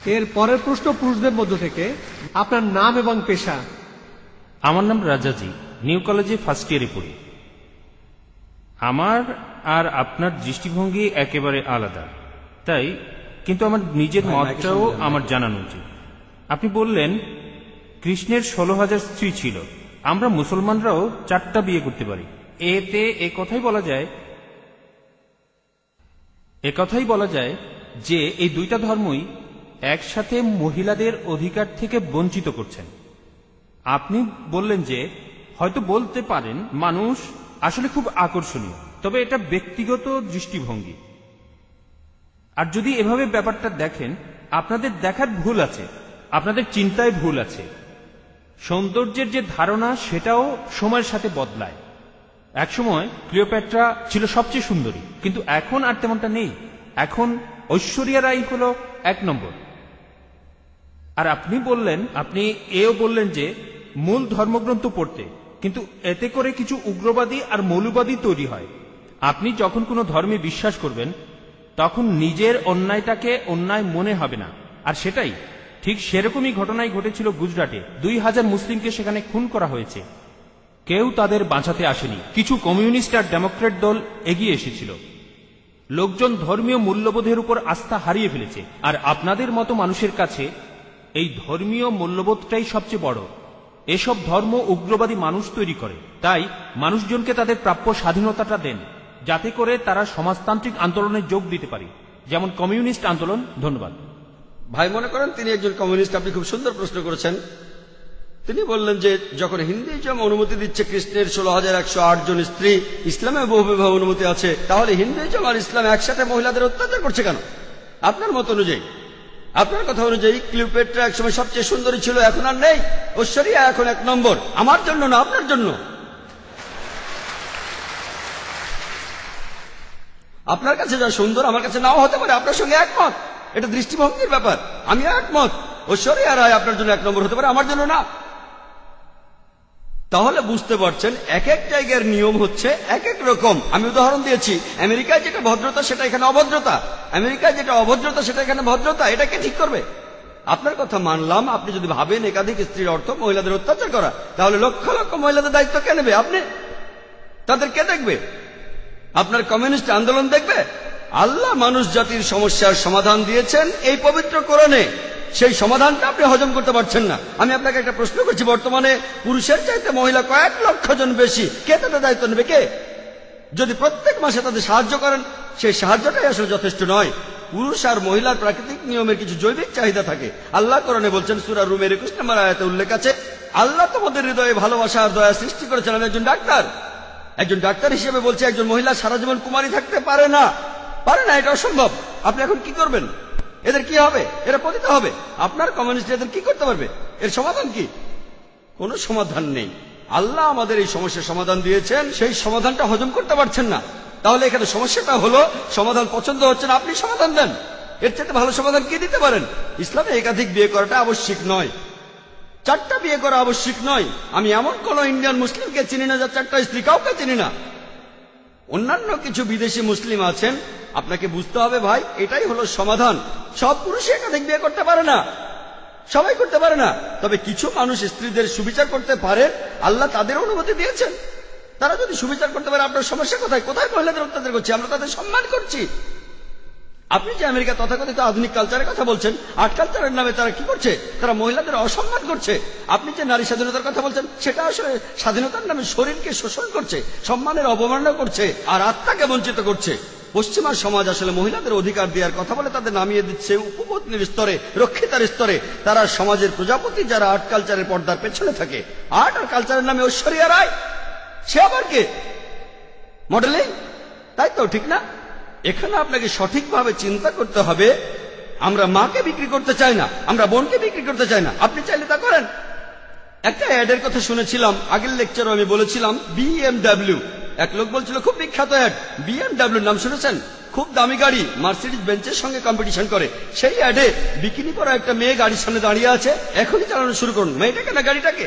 এর পরের প্রশ্ন পুরুষদের মধ্য থেকে, আপনার নাম এবং পেশা। আমার নাম রাজাজি, নিউ কলেজে ফার্স্ট ইয়ারে পড়ি। আমার আর আপনার দৃষ্টিভঙ্গি একেবারে আলাদা, তাই কিন্তু আমার নিজের মতটাও আমার জানানো উচিত। আপনি বললেন কৃষ্ণের 16,000 স্ত্রী ছিল, আমরা মুসলমানরাও 4টা বিয়ে করতে পারি। এতে একথাই বলা যায় যে এই দুইটা ধর্মই একসাথে মহিলাদের অধিকার থেকে বঞ্চিত করছেন। আপনি বললেন যে হয়তো বলতে পারেন মানুষ আসলে খুব আকর্ষণীয়, তবে এটা ব্যক্তিগত দৃষ্টিভঙ্গি। আর যদি এভাবে ব্যাপারটা দেখেন, আপনাদের দেখার ভুল আছে, আপনাদের চিন্তায় ভুল আছে। সৌন্দর্যের যে ধারণা সেটাও সময়ের সাথে বদলায়। একসময় ক্লিওপেট্রা ছিল সবচেয়ে সুন্দরী, কিন্তু এখন আর তেমনটা নেই। এখন ঐশ্বরিয়া রাই হল 1 নম্বর। আর আপনি বললেন যে মূল ধর্মগ্রন্থ পড়তে, কিন্তু এতে করে কিছু উগ্রবাদী আর মৌলবাদী তৈরি হয়। আপনি যখন কোনো ধর্মে বিশ্বাস করবেন তখন নিজের অন্যায়টাকে অন্যায় মনে হবে না। আর সেটাই ঠিক সেরকমই ঘটনাই ঘটেছিল গুজরাটে। 2,000 মুসলিমকে সেখানে খুন করা হয়েছে, কেউ তাদের বাঁচাতে আসেনি। কিছু কমিউনিস্ট আর ডেমোক্রেট দল এগিয়ে এসেছিল। লোকজন ধর্মীয় মূল্যবোধের উপর আস্থা হারিয়ে ফেলেছে, আর আপনাদের মতো মানুষের কাছে এই ধর্মীয় মূল্যবোধটাই সবচেয়ে বড়। এসব ধর্ম উগ্রবাদী মানুষ তৈরি করে। তাই মানুষজনকে তাদের প্রাপ্য স্বাধীনতাটা দেন, যাতে করে তারা সমাজতান্ত্রিক আন্দোলনে যোগ দিতে পারে, যেমন কমিউনিস্ট আন্দোলন। ধন্যবাদ। ভাই মনে করেন তিনি একজন কমিউনিস্ট। আপনি খুব সুন্দর প্রশ্ন করেছেন। তিনি বললেন যে যখন হিন্দুইজম অনুমতি দিচ্ছে কৃষ্ণের 16,108 জন স্ত্রী, ইসলামে বহু বিবাহ অনুমতি আছে, তাহলে হিন্দুইজম আর ইসলাম একসাথে মহিলাদের অত্যাচার করছে কেন? আপনার মত অনুযায়ী, আপনার কথা অনুযায়ী ক্লিওপেট্রা একসময় সবচেয়ে সুন্দরী ছিল, এখন আর নেই। ঐশ্বরিয়া এখন 1 নম্বর। আমার জন্য না, আপনার জন্য। আপনার কাছে যা সুন্দর আমার কাছে নাও হতে পারে, আপনার সঙ্গে একমত। এটা দৃষ্টিভঙ্গির ব্যাপার। আমি একমত, ঐশ্বরিয়া রায় আপনার জন্য 1 নম্বর হতে পারে, আমার জন্য না। তাহলে বুঝতে পারছেন এক এক জায়গার নিয়ম হচ্ছে এক এক রকম। আমি উদাহরণ দিয়েছি, আমেরিকায় যেটা ভদ্রতা সেটা এখানে অভদ্রতা, আমেরিকায় যেটা অভদ্রতা সেটা এখানে ভদ্রতা। এটাকে ঠিক করবে? আপনার কথা মানলাম। আপনি যদি ভাবেন একাধিক স্ত্রীর অর্থ মহিলাদের অত্যাচার করা, তাহলে লক্ষ লক্ষ মহিলাদের দায়িত্ব কে নেবে? আপনি। তাদের কে দেখবে? আপনার কমিউনিস্ট আন্দোলন দেখবে? আল্লাহ মানুষ জাতির সমস্যার সমাধান দিয়েছেন এই পবিত্র কোরআনে। সেই সমাধানটা আপনি হজম করতে পারছেন না। আমি আপনাকে একটা প্রশ্ন করছি, বর্তমানে পুরুষের চাইতে মহিলা কয়েক লক্ষ জন বেশি, কে তাদের দায়িত্ব নেবে? কে? যদি প্রত্যেক মাসে তাদের সাহায্য করেন, সেই সাহায্যটাই আসলে যথেষ্ট নয়। পুরুষ আর মহিলার প্রাকৃতিক নিয়মের কিছু জৈবিক চাহিদা থাকে। আল্লাহ কোরআনে বলছেন, সূরা রুমের 21 নম্বর আয়াতে উল্লেখ আছে, আল্লাহ তোমাদের হৃদয়ে ভালোবাসা আর দয়া সৃষ্টি করেছেন। আমি একজন ডাক্তার হিসেবে বলছি, একজন মহিলা সারা জীবন কুমারী থাকতে পারে না। এটা অসম্ভব। আপনি এখন কি করবেন? এদের কি হবে? এরা পতিত হবে। আপনার কমিউনিস্ট এদের কি করতে পারবে? এর সমাধান কি? কোনো সমাধান নেই। আল্লাহ আমাদের এই সমস্যার সমাধান দিয়েছেন, সেই সমাধানটা হজম করতে পারছেন না। তাহলে এখানে সমস্যাটা হলো সমাধান পছন্দ হচ্ছে না, আপনি সমাধান দেন। এর চাইতে ভালো সমাধান কি দিতে পারেন? ইসলামে একাধিক বিয়ে করাটা আবশ্যিক নয়, 4টা বিয়ে করা আবশ্যিক নয়। আমি এমন কোন ইন্ডিয়ান মুসলিমকে চিনি না যার 4টা স্ত্রী, কাউকে চিনি না। অন্যান্য কিছু বিদেশি মুসলিম আছেন। আপনাকে বুঝতে হবে ভাই, এটাই হলো সমাধান। সব পুরুষই একাধিক বিয়ে করতে পারে না, সবাই করতে পারে না। তবে কিছু মানুষ স্ত্রীদের সুবিচার করতে পারে, আল্লাহ তাদের অনুমতি দিয়েছেন। তারা যদি সুবিচার করতে পারে, আপনার সমস্যা কোথায়? কোথায় মহিলাদের অত্যাচার করছি? আমরা তাদের সম্মান করছি। আপনি যে আমেরিকা তথাকথিত আধুনিক কালচারের কথা বলছেন, আর্ট কালচারের নামে তারা কি করছে? তারা মহিলাদের অসম্মান করছে। আপনি যে নারী স্বাধীনতার কথা বলছেন, সেটা আসলে স্বাধীনতার নামে শরীরকে শোষণ করছে, সম্মানের অবমাননা করছে, আর আত্মাকে বঞ্চিত করছে। পশ্চিমা সমাজ আসলে মহিলাদের অধিকার দেওয়ার কথা বলে তাদের নামিয়ে দিচ্ছে উপপত্নীর স্তরে, রক্ষিতার স্তরে। তারা সমাজের প্রজাপতি, যারা আর্ট কালচারের পর্দার পেছনে থাকে। আর্ট আর কালচারের নামে ঐশ্বরিয়া রায়, সে আবার কে? মডেলিং, তাই তো? ঠিক না? এখানে আপনাকে সঠিকভাবে চিন্তা করতে হবে। আমরা মাকে বিক্রি করতে চাই না, আমরা বোনকে বিক্রি করতে চাই না। আপনি চাইলে তা করেন। একটা অ্যাডের কথা শুনেছিলাম, আগের লেকচারে আমি বলেছিলাম, BMW। এক লোক বলছিল খুব বিখ্যাত অ্যাড, BMW নাম শুনেছেন? খুব দামি গাড়ি, মার্সিডিজ বেঞ্চের সঙ্গে কম্পিটিশন করে। সেই অ্যাডে বিকিনি পরা একটা মেয়ে গাড়ির সামনে দাঁড়িয়ে আছে। এখনই চালানো শুরু করুন। মেয়েটাকে না গাড়িটাকে?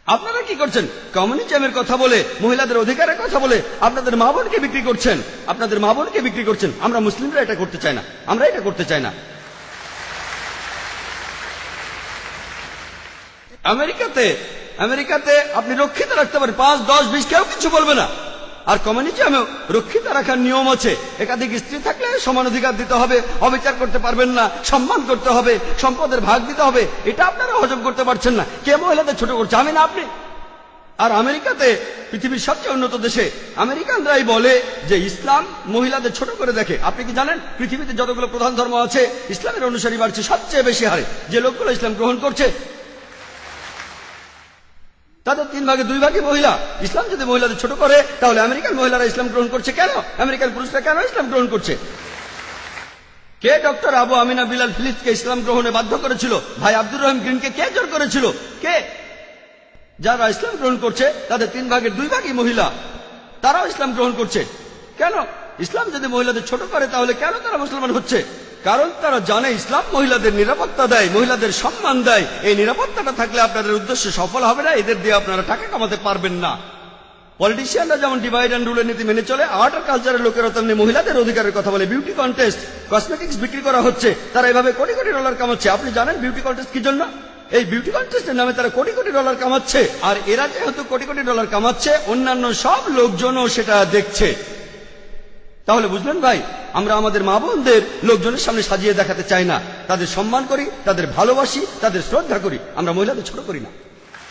আপনারা কি করছেন? কমিউনিজমের কথা বলে, মহিলাদের অধিকারের কথা বলে আপনাদের মা বোনকে বিক্রি করছেন, আপনাদের মা বোনকে বিক্রি করছেন। আমরা মুসলিমরা এটা করতে চাই না, আমরা এটা করতে চাই না। আমেরিকাতে আপনি রক্ষিত রাখতে পারেন 5, 10, 20, কেউ কিছু বলবে না। আর কমিউনিজমেও রক্ষিত রাখার নিয়ম আছে। একাধিক স্ত্রী থাকলে সমান অধিকার দিতে হবে, অবিচার করতে পারবেন না, সম্মান করতে হবে, সম্পদের ভাগ দিতে হবে। এটা আপনারা হজম করতে পারছেন না। কে মহিলাদের ছোট করছে? আমি না আপনি। আর আমেরিকাতে, পৃথিবীর সবচেয়ে উন্নত দেশে, আমেরিকানরাই বলে যে ইসলাম মহিলাদের ছোট করে দেখে। আপনি কি জানেন পৃথিবীতে যতগুলো প্রধান ধর্ম আছে ইসলামের অনুসারী বাড়ছে সবচেয়ে বেশি হারে। যে লোকগুলো ইসলাম গ্রহণ করছে তাদের 3 ভাগে 2 ভাগই মহিলা। ইসলাম যদি মহিলাদের ছোট করে তাহলে আমেরিকান মহিলারা ইসলাম গ্রহণ করছে কেন? আমেরিকান পুরুষরা কেন ইসলাম গ্রহণ করছে? কে ডক্টর আবু আমিনা বিলাল ফিলিপসকে ইসলাম গ্রহণে বাধ্য করেছিল? ভাই আব্দুর রহিম গ্রিনকে কে জোর করেছিল? কে? যারা ইসলাম গ্রহণ করছে তাদের 3 ভাগের 2 ভাগই মহিলা, তারাও ইসলাম গ্রহণ করছে। কেন? ইসলাম যদি মহিলাদের ছোট করে তাহলে কেন তারা মুসলমান হচ্ছে? কারণ তারা জানে ইসলাম মহিলাদের নিরাপত্তা দেয়, মহিলাদের সম্মান দেয়। এই নিরাপত্তাটা থাকলে আপনাদের উদ্দেশ্য সফল হবে না, এদের দিয়ে আপনারা টাকা কামাতে পারবেন না। পলিটিশিয়ানরা যেমন ডিভাইড অ্যান্ড রুলের নীতি মেনে চলে, আর্ট আর কালচারের লোকেরা তেমনি মহিলাদের অধিকারের কথা বলে। বিউটি কন্টেস্ট, কসমেটিক্স বিক্রি করা হচ্ছে, তারা এভাবে কোটি কোটি ডলার কামাচ্ছে। আপনি জানেন বিউটি কন্টেস্ট কি জন্য? এই বিউটি কন্টেস্টের নামে তারা কোটি কোটি ডলার কামাচ্ছে। আর এরা যেহেতু কোটি কোটি ডলার কামাচ্ছে, অন্যান্য সব লোকজনও সেটা দেখছে। তাহলে বুঝলেন ভাই, আমরা আমাদের মা বোনদের লোকজনের সামনে সাজিয়ে দেখাতে চাই না। তাদের সম্মান করি, তাদের ভালোবাসি, তাদের শ্রদ্ধা করি। আমরা মহিলাদের ছোট করি না।